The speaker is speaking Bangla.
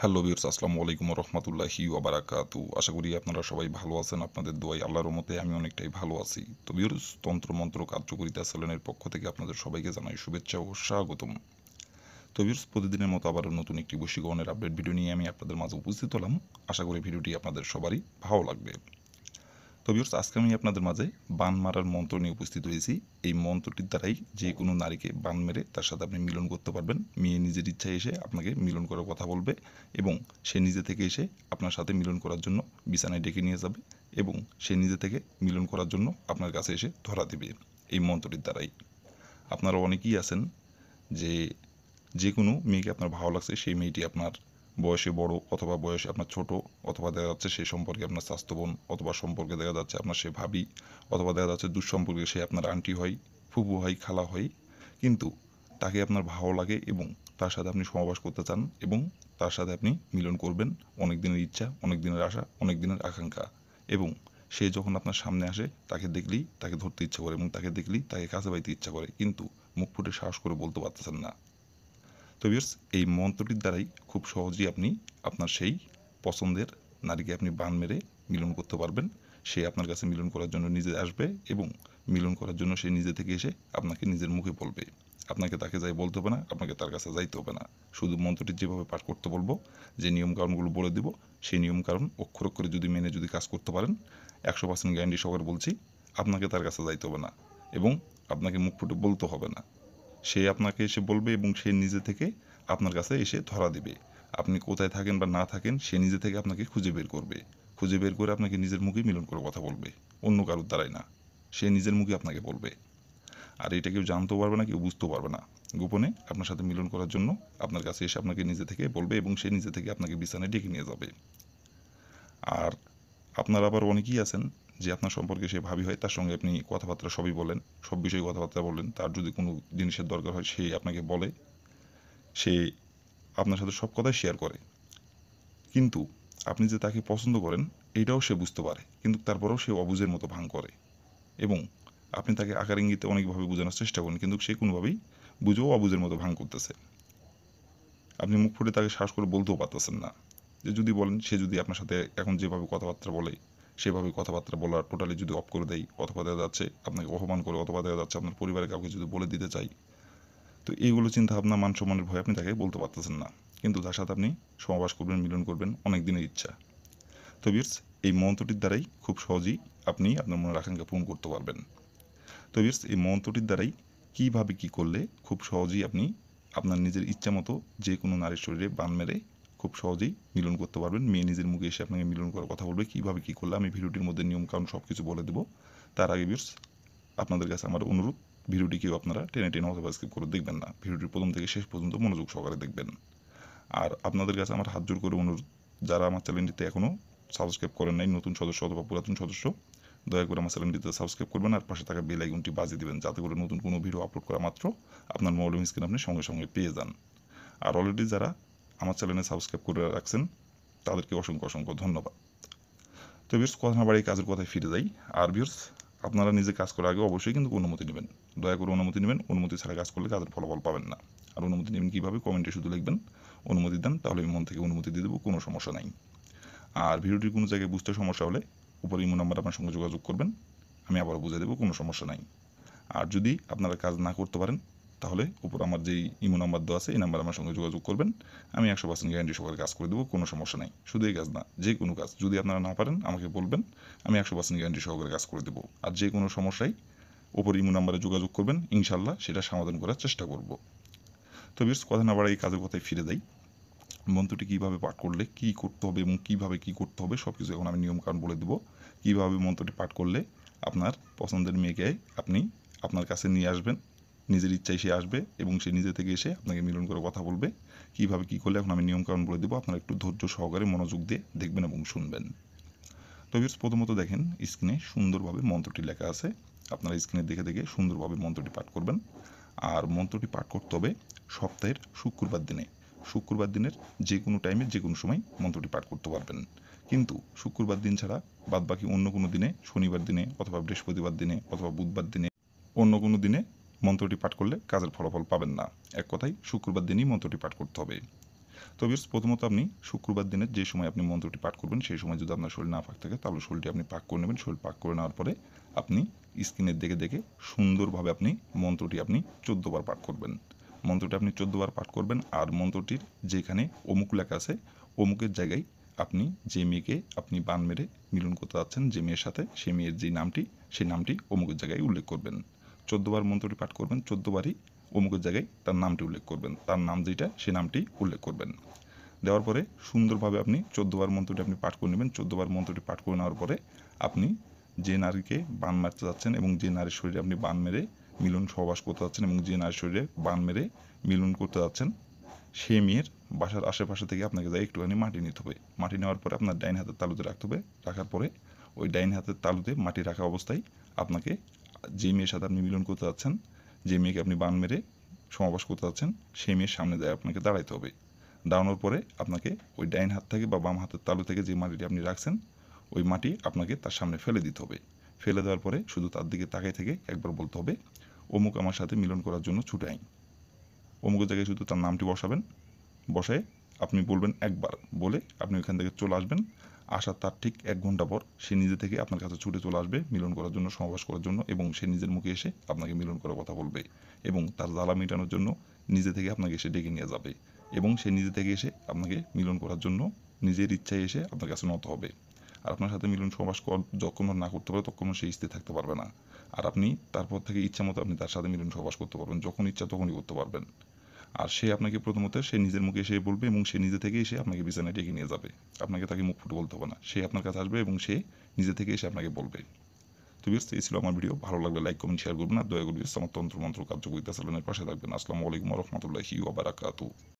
হ্যালো ভিউয়ার্স, আসসালামু আলাইকুম ওয়া রাহমাতুল্লাহি ওয়া বারাকাতুহু। আশা করি আপনারা সবাই ভালো আছেন। আপনাদের দোয়ায় আল্লাহর রহমতে আমি অনেকটাই ভালো আছি। তো ভিউয়ার্স, তন্ত্রমন্ত্র কার্যকরিতা চ্যানেলের পক্ষ থেকে আপনাদের সবাইকে জানাই শুভেচ্ছা ও স্বাগতম। তো ভিউয়ার্স, প্রতিদিনের মতো আবারও নতুন একটি বশীকরণের আপডেট ভিডিও নিয়ে আমি আপনাদের মাঝে উপস্থিত হলাম। আশা করি ভিডিওটি আপনাদের সবারই ভালো লাগবে। তো ভিউয়ার্স, আজকে আমি আপনাদের মাঝে বান মারার মন্ত্র নিয়ে উপস্থিত হয়েছি। এই মন্ত্রটির দ্বারাই যে কোনো নারীকে বান মেরে তার সাথে আপনি মিলন করতে পারবেন। মেয়ে নিজের ইচ্ছায় এসে আপনাকে মিলন করার কথা বলবে এবং সে নিজে থেকে এসে আপনার সাথে মিলন করার জন্য বিছানায় ডেকে নিয়ে যাবে এবং সে নিজে থেকে মিলন করার জন্য আপনার কাছে এসে ধরা দেবে এই মন্ত্রটির দ্বারাই। আপনারা অনেকেই আছেন যে যে কোনো মেয়েকে আপনার ভালো লাগছে, সেই মেয়েটি আপনার বয়সে বড় অথবা বয়সে আপনার ছোট, অথবা দেখা যাচ্ছে সে সম্পর্কে আপনার স্বাস্থ্য বোন, অথবা সম্পর্কে দেখা যাচ্ছে আপনার সে ভাবি, অথবা দেখা যাচ্ছে দুঃসম্পর্কে সে আপনার আন্টি হয়, ফুফু হয়, খালা হয়। কিন্তু তাকে আপনার ভালো লাগে এবং তার সাথে আপনি সহবাস করতে চান এবং তার সাথে আপনি মিলন করবেন। অনেক দিনের ইচ্ছা, অনেক দিনের আশা, অনেক দিনের আকাঙ্ক্ষা। এবং সে যখন আপনার সামনে আসে তাকে দেখলেই তাকে ধরতে ইচ্ছা করে এবং তাকে দেখলেই তাকে কাছে পাইতে ইচ্ছা করে, কিন্তু মুখ ফুটে সাহস করে বলতে পারতেছেন না। তো ভিউয়ার্স, এই মন্ত্রটির দ্বারাই খুব সহজেই আপনি আপনার সেই পছন্দের নারীকে আপনি বান মেরে মিলন করতে পারবেন। সে আপনার কাছে মিলন করার জন্য নিজে আসবে এবং মিলন করার জন্য সে নিজে থেকে এসে আপনাকে নিজের মুখে বলবে। আপনাকে তাকে যাই বলতে হবে না, আপনাকে তার কাছে যাইতে হবে না। শুধু মন্ত্রটি যেভাবে পাঠ করতে বলবো, যে নিয়মকানুনগুলো বলে দিব, সেই নিয়মকানুন অক্ষর অক্ষরে যদি মেনে যদি কাজ করতে পারেন, 100% গ্যারান্টি সহকারে বলছি, আপনাকে তার কাছে যাইতে হবে না এবং আপনাকে মুখ ফুটে বলতে হবে না। সে আপনাকে এসে বলবে এবং সে নিজে থেকে আপনার কাছে এসে ধরা দেবে। আপনি কোথায় থাকেন বা না থাকেন, সে নিজে থেকে আপনাকে খুঁজে বের করবে। খুঁজে বের করে আপনাকে নিজের মুখে মিলন করে কথা বলবে, অন্য কারোর দ্বারাই না। সে নিজের মুখে আপনাকে বলবে। আর এটা কেউ জানতেও পারবে না, কেউ বুঝতেও পারবে না। গোপনে আপনার সাথে মিলন করার জন্য আপনার কাছে এসে আপনাকে নিজে থেকে বলবে এবং সে নিজে থেকে আপনাকে বিছানায় ডেকে নিয়ে যাবে। আর আপনার আবার অনেকেই আছেন যে আপনার সম্পর্কে সে ভাবি হয়, তার সঙ্গে আপনি কথাবার্তা সবই বলেন, সব বিষয়ে কথাবার্তা বলেন। তার যদি কোনো জিনিসের দরকার হয় সে আপনাকে বলে, সে আপনার সাথে সব কথাই শেয়ার করে। কিন্তু আপনি যে তাকে পছন্দ করেন এইটাও সে বুঝতে পারে, কিন্তু তারপরেও সে অবুঝের মতো ভান করে এবং আপনি তাকে আকার ইঙ্গিতে অনেকভাবে বোঝানোর চেষ্টা করেন, কিন্তু সে কোনোভাবেই বুঝেও অবুঝের মতো ভান করতেছে। আপনি মুখ ফুটে তাকে সাহস করে বলতেও পারতেছেন না। যে যদি বলেন, সে যদি আপনার সাথে এখন যেভাবে কথাবার্তা বলে সেভাবে কথাবার্তা বলার টোটালি যদি অফ করে দেয়, অথবা দেখা যাচ্ছে আপনাকে অপমান করে, অথবা দেখা যাচ্ছে আপনার পরিবারের কাউকে যদি বলে দিতে চাই, তো এইগুলো চিন্তা ভাবনা, মান সম্মানের ভয়ে আপনি তাকে বলতে পারতেছেন না। কিন্তু তার সাথে আপনি সহবাস করবেন, মিলন করবেন, অনেক দিনের ইচ্ছা। তো ভিউয়ার্স, এই মন্ত্রটির দ্বারাই খুব সহজেই আপনি আপনার মনের আকাঙ্ক্ষা পূরণ করতে পারবেন। তো ভিউয়ার্স, এই মন্ত্রটির দ্বারাই কীভাবে কী করলে খুব সহজেই আপনি আপনার নিজের ইচ্ছা মতো যে কোনো নারীর শরীরে বান মেরে খুব সহজেই মিলন করতে পারবেন। মেয়ে নিজের মুখে এসে আপনাকে মিলন করার কথা বলবে, কীভাবে কী করলে আমি ভিডিওটির মধ্যে নিয়মকানুন সব কিছু বলে দেবো। তার আগে ভিউয়ার্স, আপনাদের কাছে আমার অনুরোধ, ভিডিওটি কেউ আপনারা টেনে টেনে অথবা স্কিপ করে দেখবেন না। ভিডিওটির প্রথম থেকে শেষ পর্যন্ত মনোযোগ সহকারে দেখবেন। আর আপনাদের কাছে আমার হাত জোর করে অনুরোধ, যারা আমার চ্যানেলটিতে এখনও সাবস্ক্রাইব করেন নাই, নতুন সদস্য অথবা পুরাতন সদস্য, দয়া করে আমার চ্যানেলটিতে সাবস্ক্রাইব করবেন আর পাশে থাকা বেল আইকনটি বাজিয়ে দিবেন, যাতে করে নতুন কোনো ভিডিও আপলোড করা মাত্র আপনার মোবাইল স্ক্রিনে আপনি সঙ্গে সঙ্গে পেয়ে যান। আর অলরেডি যারা আমার চ্যানেলে সাবস্ক্রাইব করে রাখছেন তাদেরকে অসংখ্য অসংখ্য ধন্যবাদ। তো ভিউয়ার্স, কথা না বাড়িয়ে কাজের কথায় ফিরে যাই। আর ভিউয়ার্স, আপনারা নিজে কাজ করার আগে অবশ্যই কিন্তু অনুমতি নেবেন। দয়া করে অনুমতি নেবেন। অনুমতি ছাড়া কাজ করলে কাজের ফলাফল পাবেন না। আর অনুমতি নেবেন কীভাবে? কমেন্টে শুধু লিখবেন অনুমতি দেন, তাহলে আমি মন থেকে অনুমতি দিয়ে দেবো, কোনো সমস্যা নাই। আর ভিডিওটির কোনো জায়গায় বুঝতে সমস্যা হলে উপরে ইমো নাম্বার আপনার সঙ্গে যোগাযোগ করবেন, আমি আবারও বুঝিয়ে দেবো, কোনো সমস্যা নাই। আর যদি আপনারা কাজ না করতে পারেন, তাহলে উপর আমার যেই ইমো নাম্বার দেওয়া আছে এই নাম্বার আমার সঙ্গে যোগাযোগ করবেন, আমি 100% গ্যারান্টি সহকারে কাজ করে দেবো, কোনো সমস্যা নাই। শুধু এই কাজ না, যে কোনো কাজ যদি আপনারা না পারেন আমাকে বলবেন, আমি 100% গ্যারান্টি সহকারে কাজ করে দেবো। আর যে কোনো সমস্যায় উপর ইমো নাম্বারে যোগাযোগ করবেন, ইনশাল্লাহ সেটা সমাধান করার চেষ্টা করব। তো বেশ, কথা না বাড়াই কাজের কথায় ফিরে যাই। মন্ত্রটি কীভাবে পাঠ করলে কী করতে হবে এবং কীভাবে কী করতে হবে সব কিছু এখন আমি নিয়মকানুন বলে দেবো। কীভাবে মন্ত্রটি পাঠ করলে আপনার পছন্দের মেয়েকে আপনি আপনার কাছে নিয়ে আসবেন, নিজের ইচ্ছায় সে আসবে এবং সে নিজে থেকে এসে আপনাকে মিলন করে কথা বলবে। কীভাবে কী করলে এখন আমি নিয়মকানুন বলে দেবো, আপনারা একটু ধৈর্য সহকারে মনোযোগ দিয়ে দেখবেন এবং শুনবেন। তো ভিউয়ার্স, প্রথমত দেখেন স্ক্রিনে সুন্দরভাবে মন্ত্রটি লেখা আছে, আপনারা স্ক্রিনে দেখে দেখে সুন্দরভাবে মন্ত্রটি পাঠ করবেন। আর মন্ত্রটি পাঠ করতে হবে সপ্তাহের শুক্রবার দিনে। শুক্রবার দিনের যে কোনো টাইমে যে কোনো সময় মন্ত্রটি পাঠ করতে পারবেন। কিন্তু শুক্রবার দিন ছাড়া বাদবাকি অন্য কোনো দিনে, শনিবার দিনে অথবা বৃহস্পতিবার দিনে অথবা বুধবার দিনে, অন্য কোনো দিনে মন্ত্রটি পাঠ করলে কাজের ফলাফল পাবেন না। এক কথায় শুক্রবার দিনই মন্ত্রটি পাঠ করতে হবে। তো ভিউয়ার্স, প্রথমত আপনি শুক্রবার দিনের যে সময় আপনি মন্ত্রটি পাঠ করবেন সেই সময় যদি আপনার শরীর না পাক থাকে তাহলে শরীরটি আপনি পাক করে নেবেন। শরীর পাক করে নেওয়ার পরে আপনি স্ক্রিনের দিকে দেখে সুন্দরভাবে আপনি মন্ত্রটি আপনি 14 বার পাঠ করবেন। মন্ত্রটি আপনি 14 বার পাঠ করবেন আর মন্ত্রটির যেখানে অমুক লেখা আছে অমুকের জায়গায় আপনি যে মেয়েকে আপনি বান মেরে মিলন করতে যাচ্ছেন যে মেয়ের সাথে সেই মেয়ের যে নামটি সেই নামটি অমুকের জায়গায় উল্লেখ করবেন। 14 বার মন্ত্রটি পাঠ করবেন, 14 বারই অমুকের জায়গায় তার নামটি উল্লেখ করবেন, তার নাম যেটা সেই নামটি উল্লেখ করবেন। দেওয়ার পরে সুন্দরভাবে আপনি 14 বার মন্ত্রটি আপনি পাঠ করে নেবেন। 14 বার মন্ত্রটি পাঠ করে নেওয়ার পরে আপনি যে নারীকে বান মারতে যাচ্ছেন এবং যে নারীর শরীরে আপনি বান মেরে মিলন সহবাস করতে যাচ্ছেন এবং যে নারীর শরীরে বান মেরে মিলন করতে যাচ্ছেন সেই মেয়ের বাসার আশেপাশে থেকে আপনাকে যাই একটুখানি মাটি নিতে হবে। মাটি নেওয়ার পরে আপনার ডাইন হাতের তালুতে রাখতে হবে। রাখার পরে ওই ডাইন হাতের তালুতে মাটি রাখা অবস্থায় আপনাকে যে মেয়ের সাথে আপনি মিলন করতে যাচ্ছেন, যে মেয়েকে আপনি বান মেরে সমাবাস করতে যাচ্ছেন সেই মেয়ের সামনে যায় আপনাকে দাঁড়াইতে হবে। দাঁড়ানোর পরে আপনাকে ওই ডাইন হাত থেকে বা বাম হাতের তালু থেকে যে মাটিটি আপনি রাখছেন ওই মাটি আপনাকে তার সামনে ফেলে দিতে হবে। ফেলে দেওয়ার পরে শুধু তার দিকে তাকাই থেকে একবার বলতে হবে, অমুক আমার সাথে মিলন করার জন্য ছুটে আইন। অমুকের জায়গায় শুধু তার নামটি বসাবেন। বসায় আপনি বলবেন একবার, বলে আপনি ওইখান থেকে চলে আসবেন। আসার তার ঠিক 1 ঘন্টা পর সে নিজে থেকে আপনার কাছে ছুটে চলে আসবে মিলন করার জন্য, সহবাস করার জন্য এবং সে নিজের মুখে এসে আপনাকে মিলন করার কথা বলবে এবং তার জ্বালা মেটানোর জন্য নিজে থেকে আপনাকে এসে ডেকে নিয়ে যাবে এবং সে নিজে থেকে এসে আপনাকে মিলন করার জন্য নিজের ইচ্ছায় এসে আপনার কাছে নত হবে। আর আপনার সাথে মিলন সহবাস যখন না করতে পারে তখন সে স্থির থাকতে পারবে না। আর আপনি তারপর থেকে ইচ্ছা মতো আপনি তার সাথে মিলন সহবাস করতে পারবেন, যখন ইচ্ছা তখনই করতে পারবেন। আর সে আপনাকে প্রথমত সে নিজের মুখে এসে বলবে এবং সে নিজে থেকে এসে আপনাকে বিছানায় ডেকে নিয়ে যাবে। আপনাকে তাকে মুখ ফুটে বলতে হবে না, সে আপনার কাছে আসবে এবং সে নিজে থেকে এসে আপনাকে বলবে। তো ভিউয়ার্স, এই ছিল আমার ভিডিও। ভালো লাগলে লাইক কমেন্ট শেয়ার করবেন আর দয়া করে আমার তন্ত্র মন্ত্র কার্যকরিতা চ্যানেলের পাশে থাকবেন। আসসালামু আলাইকুম ওয়া রাহমাতুল্লাহি ওয়া বারাকাতুহু।